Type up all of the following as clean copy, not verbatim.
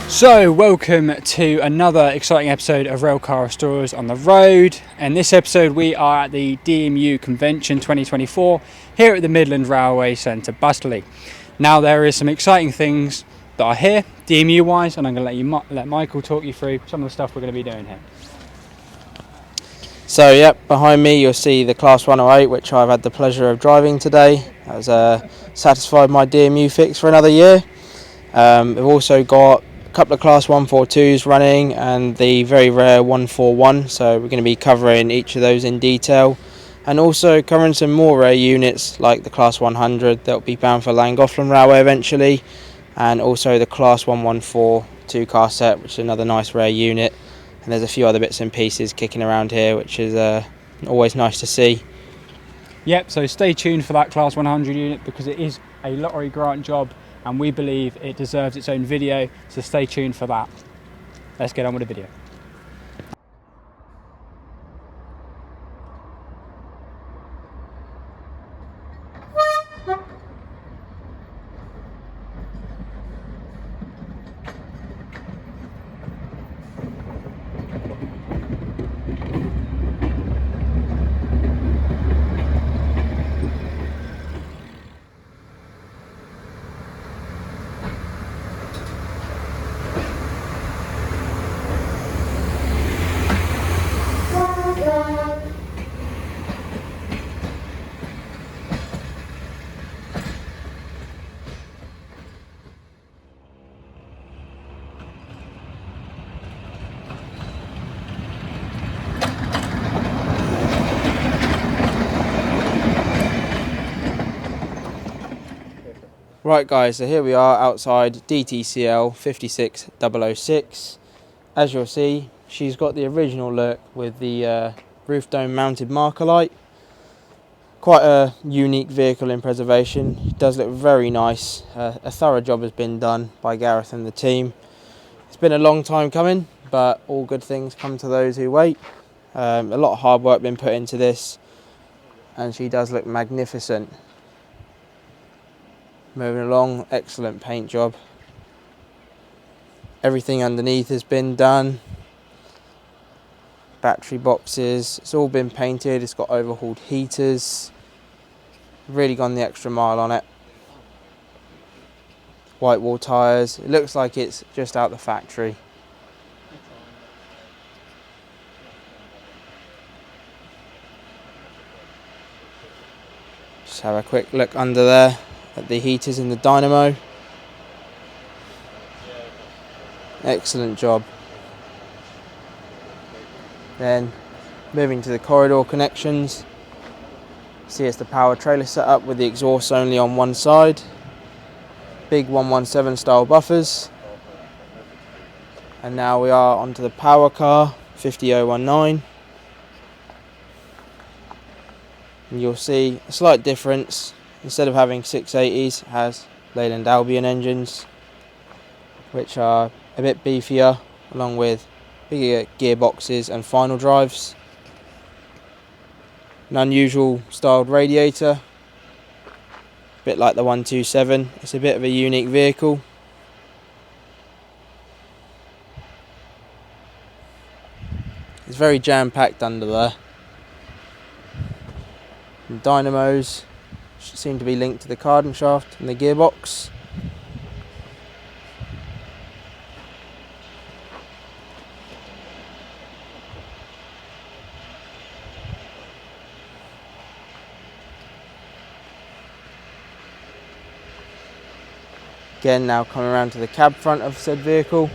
So, welcome to another exciting episode of Railcar Restorers on the road. In this episode we are at the DMU Convention 2024 here at the Midland Railway Centre, Bustley. Now there is some exciting things that are here DMU wise, and I'm going to let Michael talk you through some of the stuff we're going to be doing here. So yep, behind me you'll see the Class 108, which I've had the pleasure of driving today. That was satisfied my DMU fix for another year. We've also got couple of Class 142s running and the very rare 141, so we're going to be covering each of those in detail, and also covering some more rare units like the Class 100 that will be bound for Llangollen Railway eventually, and also the Class 114 two-car set, which is another nice rare unit. And there's a few other bits and pieces kicking around here, which is always nice to see. Yep, so stay tuned for that Class 100 unit because it is a lottery grant job and we believe it deserves its own video, so stay tuned for that. Let's get on with the video. Right guys, so here we are outside DTCL 56006. As you'll see, she's got the original look with the roof dome mounted marker light. Quite a unique vehicle in preservation. It does look very nice. A thorough job has been done by Gareth and the team. It's been a long time coming, but all good things come to those who wait. A lot of hard work been put into this, and she does look magnificent. Moving along, excellent paint job. Everything underneath has been done. Battery boxes, it's all been painted. It's got overhauled heaters. Really gone the extra mile on it. White wall tyres. It looks like it's just out the factory. Just have a quick look under there at the heaters in the dynamo. Excellent job. Then moving to the corridor connections. See, it's the power trailer setup with the exhaust only on one side. Big 117 style buffers. And now we are onto the power car 50019. And you'll see a slight difference. Instead of having 680s, it has Leyland Albion engines, which are a bit beefier, along with bigger gearboxes and final drives. An unusual styled radiator, a bit like the 127. It's a bit of a unique vehicle. It's very jam-packed under there. And dynamos seem to be linked to the cardan shaft and the gearbox. Again, now coming around to the cab front of said vehicle.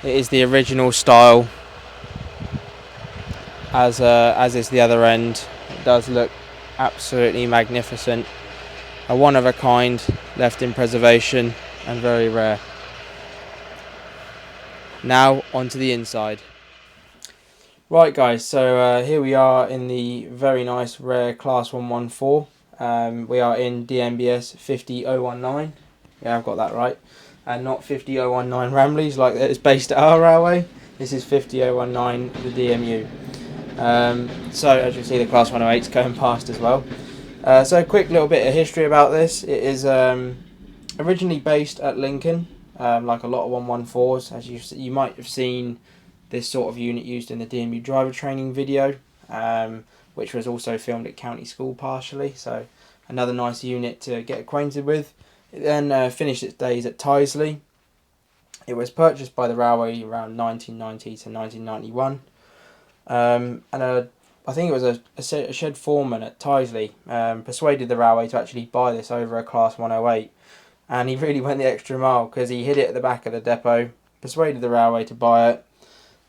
It is the original style, as is the other end. It does look absolutely magnificent. A one of a kind, left in preservation and very rare. Now onto the inside. Right guys, so here we are in the very nice rare Class 114. We are in DMBS 50019. Yeah, I've got that right. And not 50019 Ramleys like it's based at our railway. This is 50019 the DMU. So as you see, the Class 108's going past as well. So a quick little bit of history about this. It is originally based at Lincoln, like a lot of 114s. As you might have seen this sort of unit used in the DMU driver training video, which was also filmed at County School partially. So another nice unit to get acquainted with. It then finished its days at Tyseley. It was purchased by the railway around 1990 to 1991. I think it was a shed foreman at Tyseley persuaded the railway to actually buy this over a Class 108, and he really went the extra mile because he hid it at the back of the depot, persuaded the railway to buy it,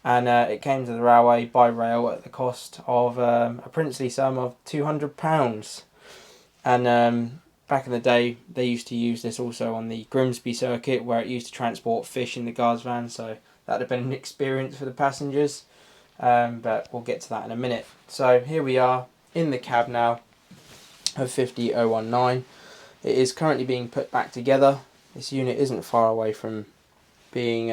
and it came to the railway by rail at the cost of a princely sum of £200. And back in the day, they used to use this also on the Grimsby circuit, where it used to transport fish in the guards van, so that would have been an experience for the passengers. But we'll get to that in a minute. So here we are in the cab now of 50019. It is currently being put back together. This unit isn't far away from being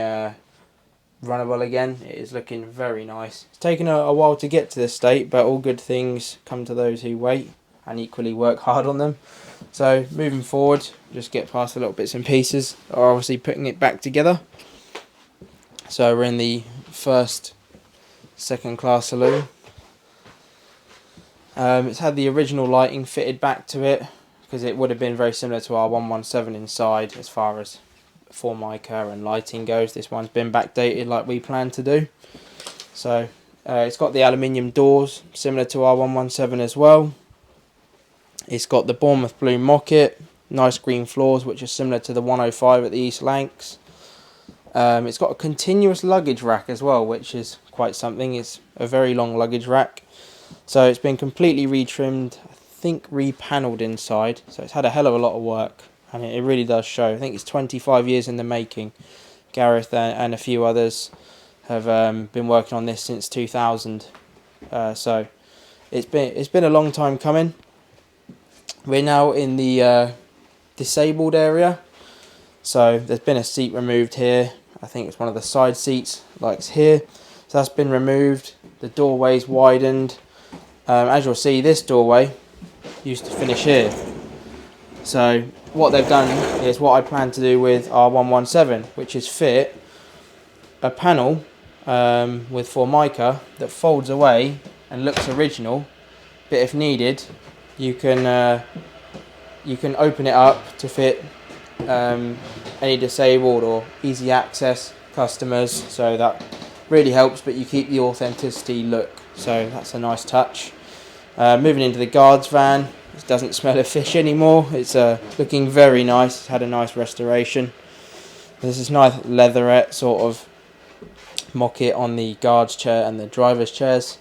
runnable again. It is looking very nice. It's taken a while to get to this state, but all good things come to those who wait and equally work hard on them. So moving forward, just get past the little bits and pieces, are obviously putting it back together. So we're in the first second class saloon. It's had the original lighting fitted back to it, because it would have been very similar to our 117 inside as far as Formica and lighting goes. This one's been backdated like we planned to do. So it's got the aluminium doors similar to our 117 as well. It's got the Bournemouth blue mocket, nice green floors which are similar to the 105 at the East Lancs. It's got a continuous luggage rack as well, which is quite something. It's a very long luggage rack. So it's been completely retrimmed, I think repanelled inside. So it's had a hell of a lot of work, and it really does show. I think it's 25 years in the making. Gareth and a few others have been working on this since 2000. So it's been a long time coming. We're now in the disabled area. So there's been a seat removed here. I think it's one of the side seats, like it's here. So that's been removed. The doorway's widened. As you'll see, this doorway used to finish here. So what they've done is what I plan to do with our 117, which is fit a panel with Formica that folds away and looks original. But if needed, you can open it up to fit any disabled or easy access customers, so that really helps, but you keep the authenticity look, so that's a nice touch. Moving into the guards van, it doesn't smell of fish anymore. It's looking very nice. It's had a nice restoration. There's this nice leatherette sort of mocket on the guards chair and the driver's chairs.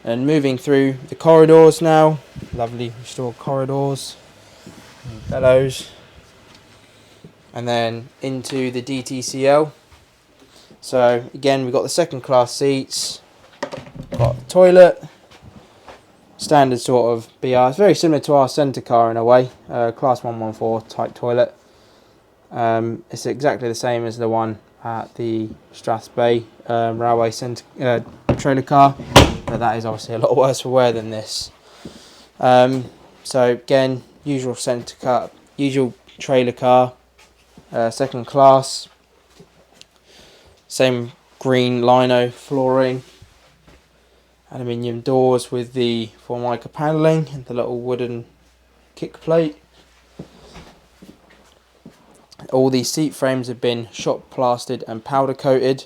And moving through the corridors now, lovely restored corridors, bellows, and then into the DTCL. So again, we've got the second class seats, got the toilet, standard sort of BR. It's very similar to our centre car in a way, class 114 type toilet. It's exactly the same as the one at the Strathspey railway centre trailer car, but that is obviously a lot worse for wear than this. So again, usual centre car, usual trailer car, second class, same green lino flooring, aluminium doors with the Formica panelling and the little wooden kick plate. All these seat frames have been shot plastered and powder coated.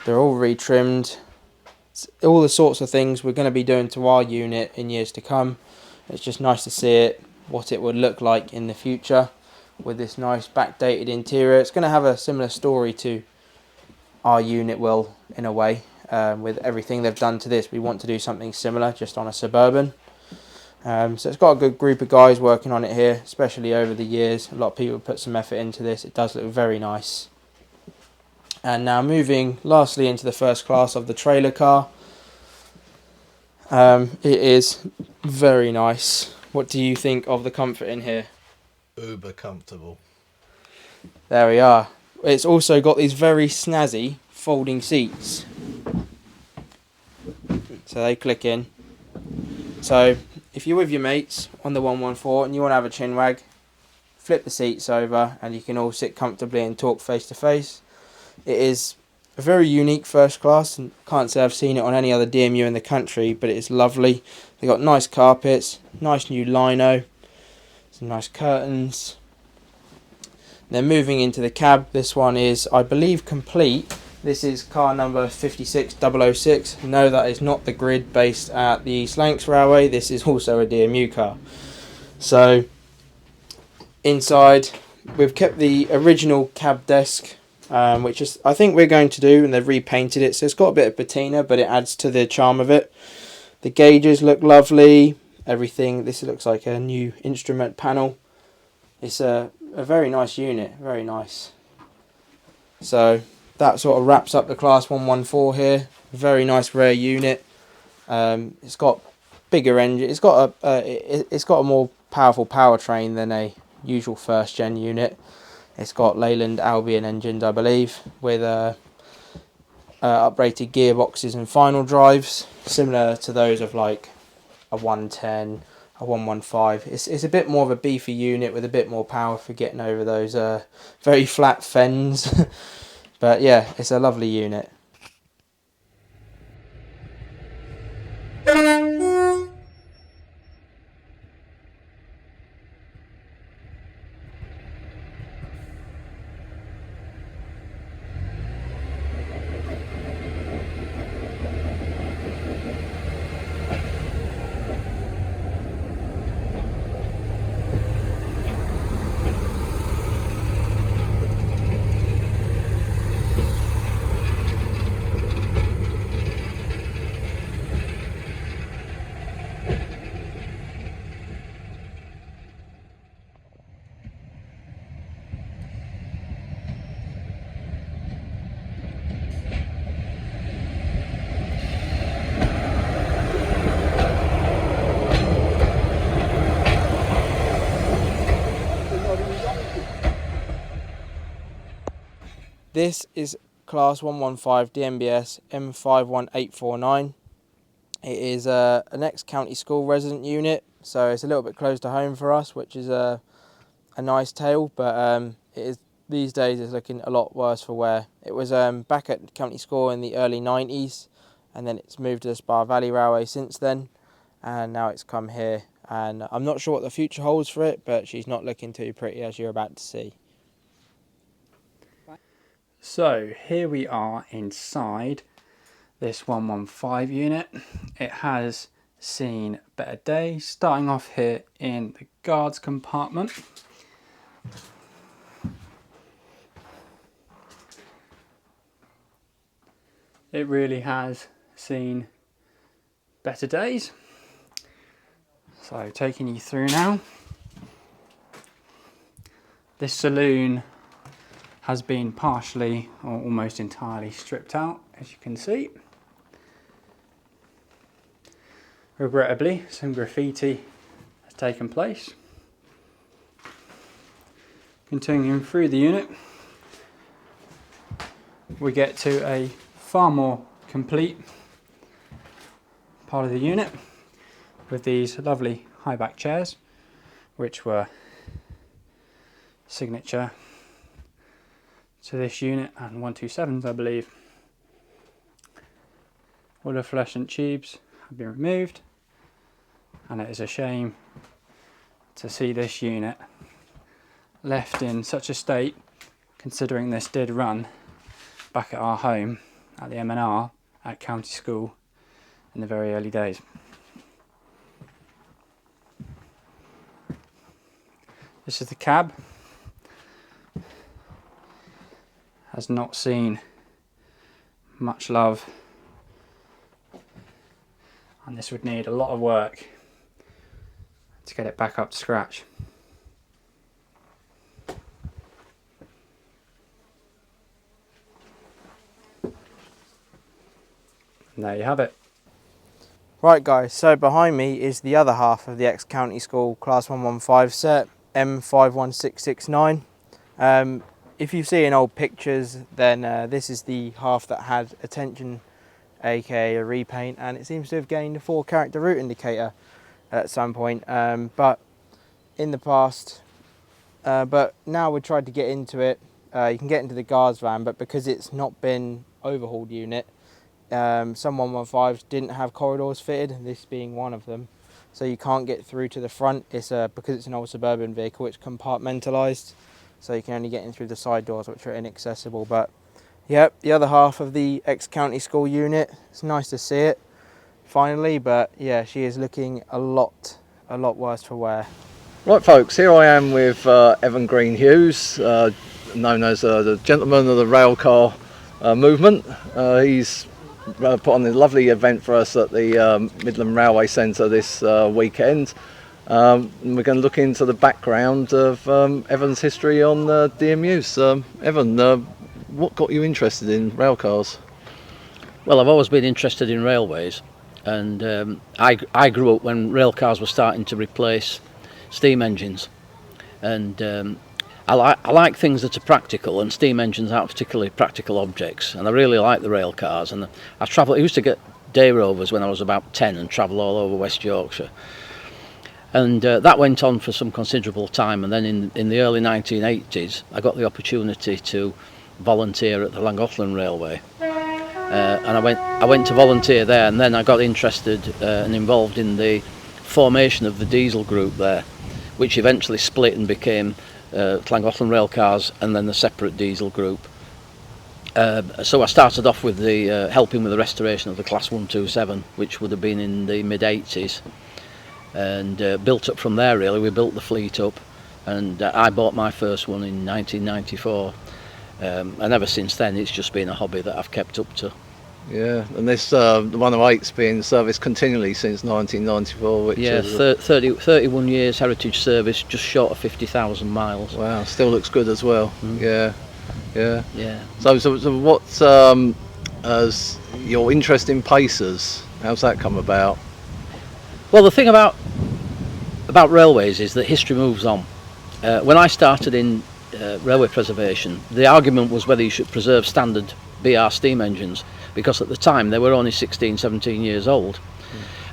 They're all retrimmed. It's all the sorts of things we're going to be doing to our unit in years to come. It's just nice to see it what it would look like in the future with this nice backdated interior. It's going to have a similar story to our unit will, in a way. With everything they've done to this, we want to do something similar, just on a Suburban. So it's got a good group of guys working on it here, especially over the years. A lot of people put some effort into this. It does look very nice. And now moving lastly into the first class of the trailer car. It is very nice. What do you think of the comfort in here? Uber comfortable. There we are. It's also got these very snazzy folding seats. So they click in. So if you're with your mates on the 114 and you want to have a chin wag, flip the seats over and you can all sit comfortably and talk face to face. It is a very unique first class, and can't say I've seen it on any other DMU in the country, but it is lovely. They've got nice carpets, nice new lino, some nice curtains. Then moving into the cab, this one is, I believe, complete. This is car number 56006. No, that is not the grid based at the East Lancs Railway. This is also a DMU car. So inside, we've kept the original cab desk, which is, I think we're going to do, and they've repainted it. So it's got a bit of patina, but it adds to the charm of it. The gauges look lovely. Everything. This looks like a new instrument panel. It's a very nice unit. Very nice. So that sort of wraps up the class 114 here. Very nice rare unit. It's got bigger engine. It's got a more powerful powertrain than a usual first gen unit. It's got Leyland Albion engines, I believe, with uprated gearboxes and final drives, similar to those of like a 110, a 115. It's a bit more of a beefy unit with a bit more power for getting over those very flat fens. But yeah, it's a lovely unit. This is class 115 DMBS M51849. It is an ex-county school resident unit, so it's a little bit close to home for us, which is a nice tale, but it is, these days it's looking a lot worse for wear. It was back at county school in the early 90s, and then it's moved to the Spa Valley Railway since then, and now it's come here, and I'm not sure what the future holds for it, but she's not looking too pretty, as you're about to see. So here we are inside this 115 unit. It has seen better days, starting off here in the guards compartment. It really has seen better days. So taking you through now. This saloon has been partially or almost entirely stripped out, as you can see. Regrettably, some graffiti has taken place. Continuing through the unit, we get to a far more complete part of the unit with these lovely high back chairs, which were signature to this unit and 127s, I believe. All the fluorescent tubes have been removed, and it is a shame to see this unit left in such a state, considering this did run back at our home at the M&R at county school in the very early days. This is the cab. Has not seen much love, and this would need a lot of work to get it back up to scratch. And there you have it. Right guys, so behind me is the other half of the ex-County School Class 115 set, M51669. If you've seen old pictures, then this is the half that had attention, aka a repaint, and it seems to have gained a 4-character route indicator at some point, but in the past, but now we've tried to get into it. You can get into the guards van, but because it's not been overhauled unit, some 115s didn't have corridors fitted, this being one of them, so you can't get through to the front. It's because it's an old suburban vehicle, it's compartmentalised, so you can only get in through the side doors, which are inaccessible. But yep, the other half of the ex-County School unit, it's nice to see it finally, but yeah, she is looking a lot worse for wear. Right folks, here I am with Evan Green-Hughes, known as the gentleman of the railcar movement. He's put on a lovely event for us at the Midland Railway Centre this weekend. And we're going to look into the background of Evan's history on DMUs. Evan, what got you interested in railcars? Well, I've always been interested in railways, and I grew up when railcars were starting to replace steam engines, and I like things that are practical, and steam engines aren't particularly practical objects, and I really like the rail cars. And I used to get day rovers when I was about 10 and travel all over West Yorkshire, and that went on for some considerable time. And then in the early 1980s I got the opportunity to volunteer at the Llangollen Railway, and I went to volunteer there, and then I got interested and involved in the formation of the diesel group there, which eventually split and became Llangollen Railcars, and then the separate diesel group. So I started off with the helping with the restoration of the Class 127, which would have been in the mid-80s, and built up from there really. We built the fleet up, and I bought my first one in 1994, and ever since then it's just been a hobby that I've kept up to. Yeah, and this the 108's been serviced continually since 1994, which is 31 years heritage service, just short of 50,000 miles. Wow, still looks good as well. Yeah. So what as your interest in pacers, how's that come about? Well, the thing about railways is that history moves on. When I started in railway preservation, the argument was whether you should preserve standard BR steam engines, because at the time they were only 16, 17 years old,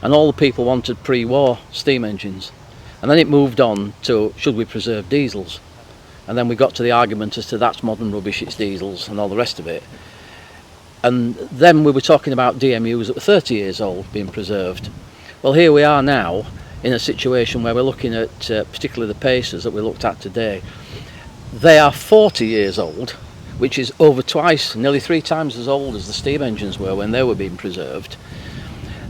and all the people wanted pre-war steam engines. And then it moved on to, should we preserve diesels? And then we got to the argument as to that's modern rubbish, it's diesels and all the rest of it. And then we were talking about DMUs that were 30 years old being preserved. Well, here we are now in a situation where we're looking at particularly the Pacers that we looked at today. They are 40 years old, which is over twice, nearly 3 times as old as the steam engines were when they were being preserved.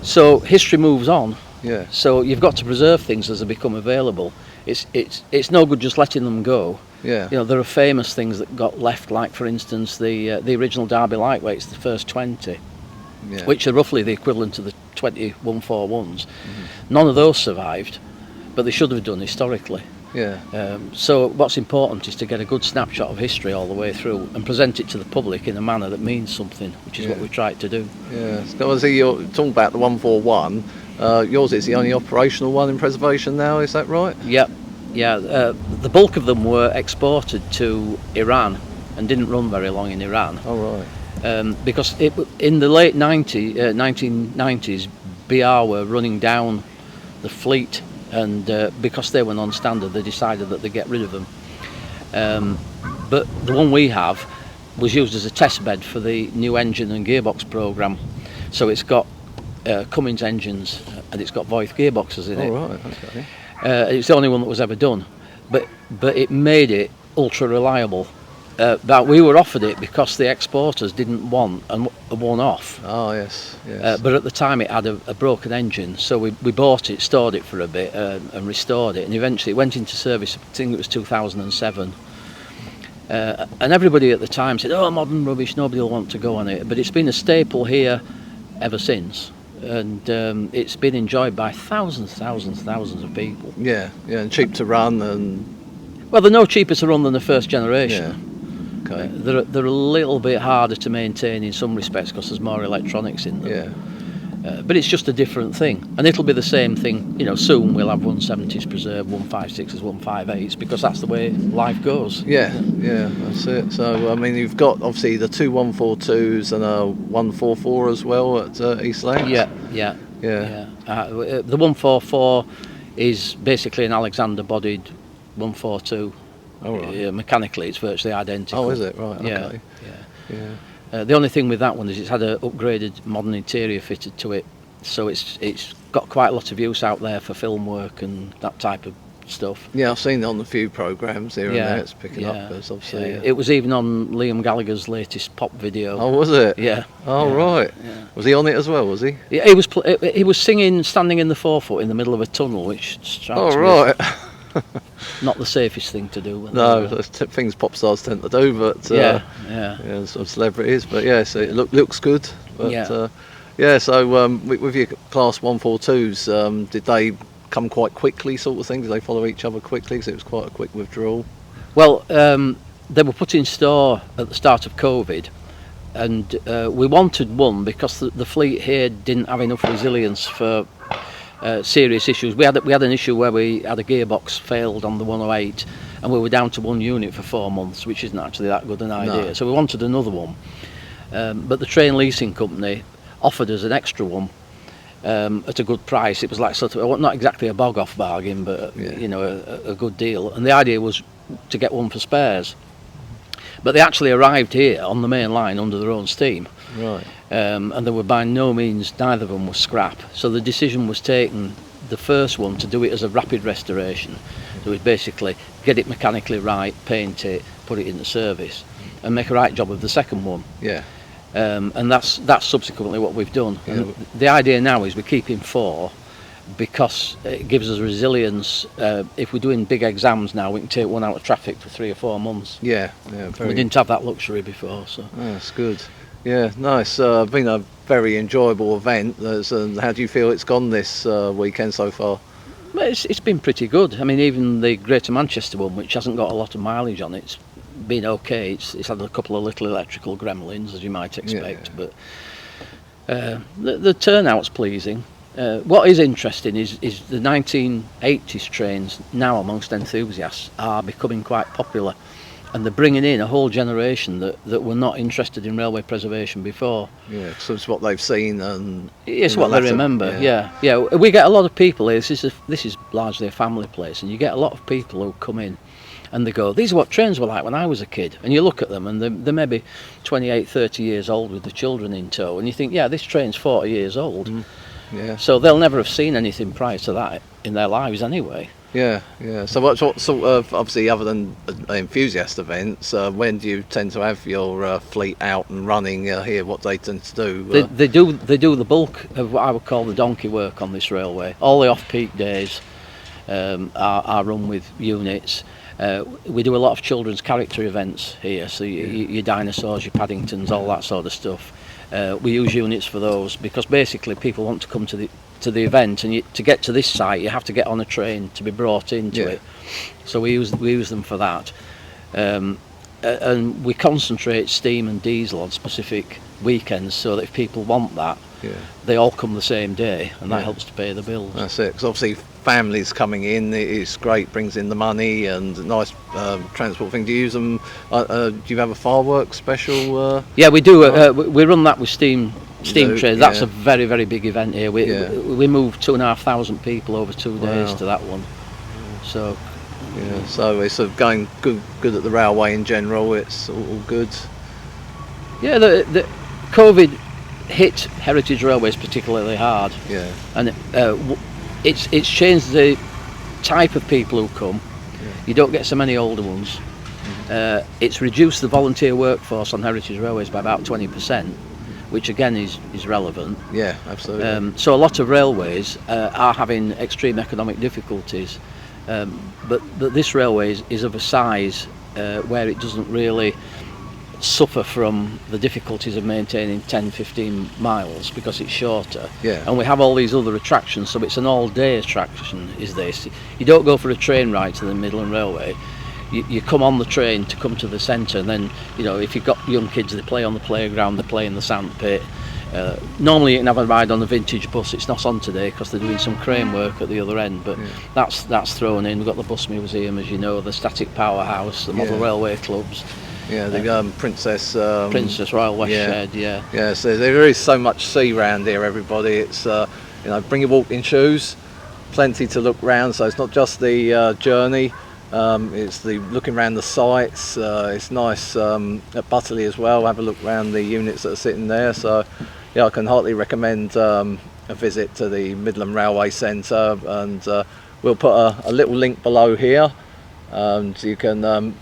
So history moves on. Yeah. So you've got to preserve things as they become available. It's no good just letting them go. Yeah. You know, there are famous things that got left, like for instance the original Derby lightweights, the first 20, which are roughly the equivalent to the 20 141s. None of those survived, but they should have done historically. Yeah. So what's important is to get a good snapshot of history all the way through and present it to the public in a manner that means something, which is what we tried to do. Yeah. So obviously you're talking about the 141. Yours is the only operational one in preservation now, is that right? Yep. Yeah. The bulk of them were exported to Iran and didn't run very long in Iran. Oh right. Because in the late 1990s, BR were running down the fleet, and because they were non-standard, they decided that they'd get rid of them. But the one we have was used as a test bed for the new engine and gearbox programme. So it's got Cummins engines and it's got Voith gearboxes in it. Oh right, okay. It's the only one that was ever done, but it made it ultra reliable. but we were offered it because the exporters didn't want a one-off. Oh yes, yes. But at the time it had a broken engine, so we bought it, stored it for a bit, and restored it, and eventually it went into service. I think it was 2007. And everybody at the time said, "Oh, modern rubbish, nobody will want to go on it." But it's been a staple here ever since, and it's been enjoyed by thousands of people. Yeah, yeah, and cheap to run, and Well, they're no cheaper to run than the first generation. yeah. Okay. They're a little bit harder to maintain in some respects because there's more electronics in them. Yeah. But it's just a different thing, and it'll be the same thing. You know, soon we'll have 170s preserved, 156s, 158s, because that's the way life goes. Yeah, yeah, that's it. So I mean, you've got obviously the two 142s and a 144 as well at East Lancs. Yeah. Yeah. The 144 is basically an Alexander-bodied 142. Oh, right. Mechanically, it's virtually identical. Oh, is it? Right. Yeah. Okay. Yeah. The only thing with that one is it's had an upgraded modern interior fitted to it, so it's got quite a lot of use out there for film work and that type of stuff. Yeah, I've seen it on a few programmes here and there. It's picking up. It's obviously. It was even on Liam Gallagher's latest pop video. Oh, was it? Yeah. Oh, Yeah. right. Yeah. Was he on it as well? Was he? Yeah, he was singing, standing in the forefoot in the middle of a tunnel, which strikes Oh, me right. as not the safest thing to do. No, that's things pop stars tend to do, but yeah. sort of celebrities. But yeah, so it looks good. But, Yeah. So with your class 142s, did they come quite quickly, sort of thing? Did they follow each other quickly? Because it was quite a quick withdrawal. Well, they were put in store at the start of COVID, and we wanted one because the fleet here didn't have enough resilience for serious issues. We had an issue where we had a gearbox failed on the 108, and we were down to one unit for 4 months, which isn't actually that good an idea. No. So we wanted another one, but the train leasing company offered us an extra one at a good price. It was like sort of not exactly a bog off bargain, but Yeah. you know, a good deal. And the idea was to get one for spares. But they actually arrived here on the main line under their own steam. Right. And they were by no means, neither of them was scrap. So the decision was taken, the first one, to do it as a rapid restoration. So it basically get it mechanically right, paint it, put it into service, and make a right job of the second one. Yeah. And that's subsequently what we've done. Yeah. And the idea now is we're keeping 4 because it gives us resilience. If we're doing big exams now, we can take one out of traffic for 3 or 4 months. Yeah. Yeah. Very. We didn't have that luxury before, so. Oh, that's good. Yeah, nice. Been a very enjoyable event. How do you feel it's gone this weekend so far? Well, it's been pretty good. I mean, even the Greater Manchester one, which hasn't got a lot of mileage on it, it's been okay. It's had a couple of little electrical gremlins, as you might expect, but the turnout's pleasing. What is interesting is the 1980s trains now amongst enthusiasts are becoming quite popular, and they're bringing in a whole generation that were not interested in railway preservation before. Yeah, so it's what they've seen and It's what they remember. Yeah. We get a lot of people here. This is largely a family place, and you get a lot of people who come in and they go, "These are what trains were like when I was a kid." And you look at them and they're maybe 28, 30 years old with the children in tow, and you think, yeah, this train's 40 years old. Yeah. So they'll never have seen anything prior to that in their lives anyway. Yeah. So what sort of, obviously, other than enthusiast events, when do you tend to have your fleet out and running here? What they tend to do? They do the bulk of what I would call the donkey work on this railway. All the off-peak days are run with units. We do a lot of children's character events here, so your dinosaurs, your Paddingtons, all that sort of stuff. We use units for those because basically people want to come to the event, and to get to this site you have to get on a train to be brought into it. So we use them for that, and we concentrate steam and diesel on specific weekends so that if people want that, they all come the same day, and that helps to pay the bills. That's it, because obviously families coming in, it's great, brings in the money and nice transport thing. Do you use them? Do you have a fireworks special? Yeah, we do. We run that with steam trains. That's yeah. a very, very big event here. We move 2,500 people over 2 days to that one. So yeah, so it's going good at the railway in general. It's all good. yeah, the COVID hit heritage railways particularly hard. Yeah. And it's changed the type of people who come. You don't get so many older ones. It's reduced the volunteer workforce on Heritage Railways by about 20%, which again is relevant. Yeah, absolutely. So a lot of railways are having extreme economic difficulties, but this railway is of a size where it doesn't really suffer from the difficulties of maintaining 10-15 miles because it's shorter. Yeah. And we have all these other attractions, so it's an all-day attraction. Is this? You don't go for a train ride to the Midland Railway. You come on the train to come to the centre, and then, you know, if you've got young kids, they play on the playground, they play in the sandpit. Normally you can have a ride on a vintage bus. It's not on today because they're doing some crane work at the other end, but that's thrown in. We've got the bus museum, as you know, the static powerhouse, the model railway clubs. Yeah, the Princess Royal West Shed, Yeah, so there is so much to see around here, everybody. It's, you know, bring your walking shoes, plenty to look round, so it's not just the journey, it's the looking around the sites. It's nice at Butterley as well, have a look around the units that are sitting there. So yeah, I can heartily recommend a visit to the Midland Railway Centre, and we'll put a little link below here, and you can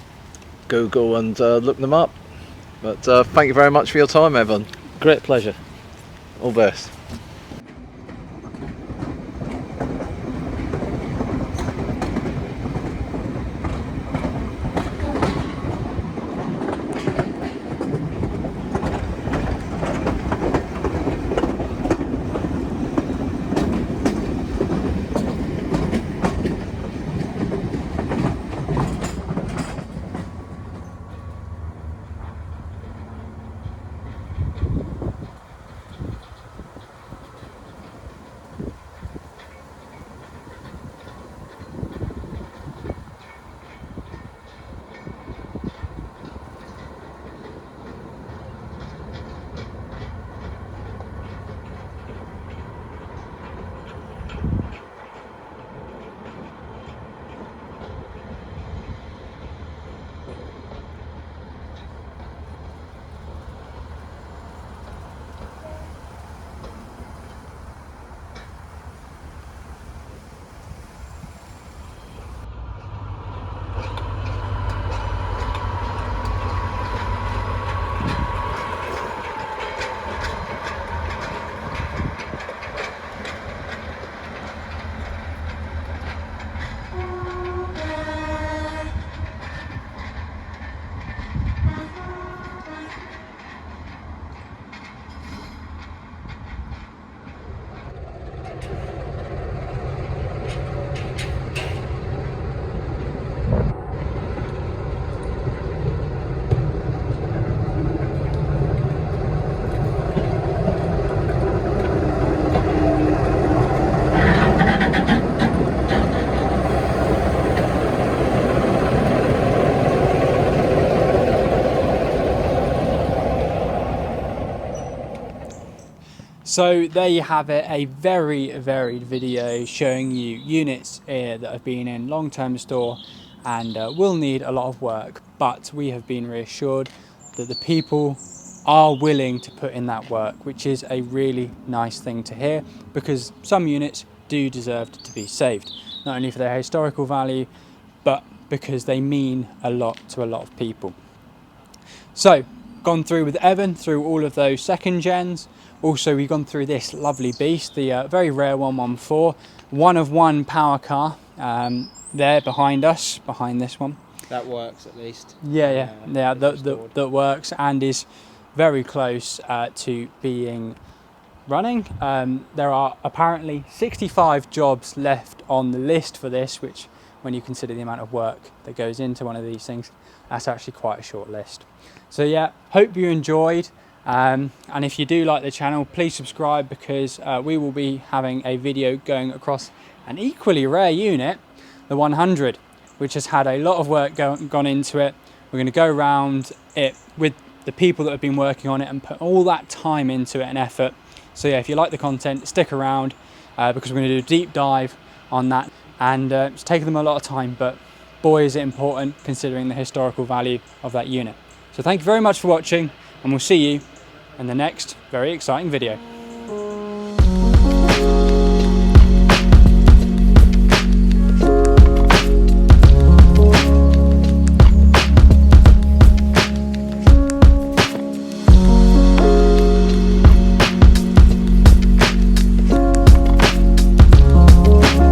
Google and look them up. But thank you very much for your time, Evan. Great pleasure. All the best. So there you have it, a very varied video showing you units here that have been in long-term store and will need a lot of work, but we have been reassured that the people are willing to put in that work, which is a really nice thing to hear, because some units do deserve to be saved, not only for their historical value, but because they mean a lot to a lot of people. So, gone through with Evan through all of those second gens. Also, we've gone through this lovely beast, the very rare 114, one of one power car there behind us, behind this one. That works at least. That works and is very close to being running. There are apparently 65 jobs left on the list for this, which, when you consider the amount of work that goes into one of these things, that's actually quite a short list. So yeah, hope you enjoyed. And if you do like the channel, please subscribe, because we will be having a video going across an equally rare unit, the 100, which has had a lot of work gone into it. We're going to go around it with the people that have been working on it and put all that time into it and effort. So yeah, if you like the content, stick around, because we're going to do a deep dive on that. And it's taken them a lot of time, but boy is it important considering the historical value of that unit. So thank you very much for watching, and we'll see you in the next very exciting video.